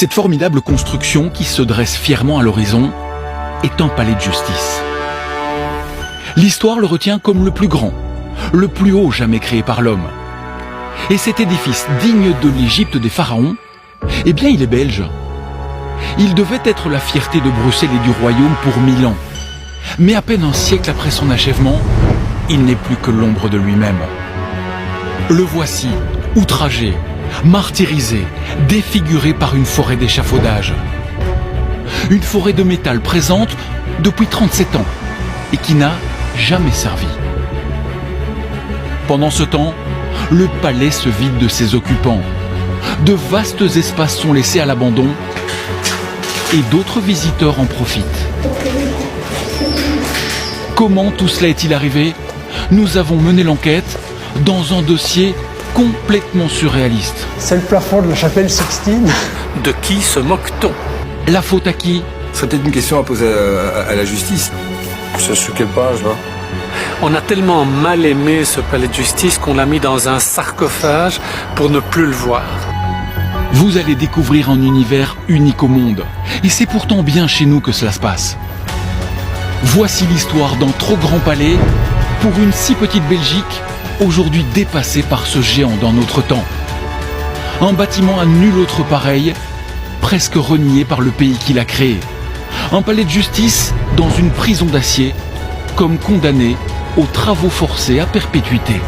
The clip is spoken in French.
Cette formidable construction qui se dresse fièrement à l'horizon est un palais de justice. L'histoire le retient comme le plus grand, le plus haut jamais créé par l'homme. Et cet édifice digne de l'Égypte des pharaons, eh bien il est belge. Il devait être la fierté de Bruxelles et du royaume pour 1000 ans. Mais à peine un siècle après son achèvement, il n'est plus que l'ombre de lui-même. Le voici, outragé, martyrisé, défiguré par une forêt d'échafaudage. Une forêt de métal présente depuis 37 ans et qui n'a jamais servi. Pendant ce temps, le palais se vide de ses occupants. De vastes espaces sont laissés à l'abandon et d'autres visiteurs en profitent. Comment tout cela est-il arrivé? Nous avons mené l'enquête dans un dossier complètement surréaliste. C'est le plafond de la chapelle Sixtine. De qui se moque-t-on? La faute à qui? C'est peut-être une question à poser à la justice. C'est sur quelle page là? On a tellement mal aimé ce palais de justice qu'on l'a mis dans un sarcophage pour ne plus le voir. Vous allez découvrir un univers unique au monde. Et c'est pourtant bien chez nous que cela se passe. Voici l'histoire d'un trop grand palais pour une si petite Belgique, aujourd'hui dépassée par ce géant d'un autre temps. Un bâtiment à nul autre pareil, presque renié par le pays qui l'a créé. Un palais de justice dans une prison d'acier, comme condamné aux travaux forcés à perpétuité.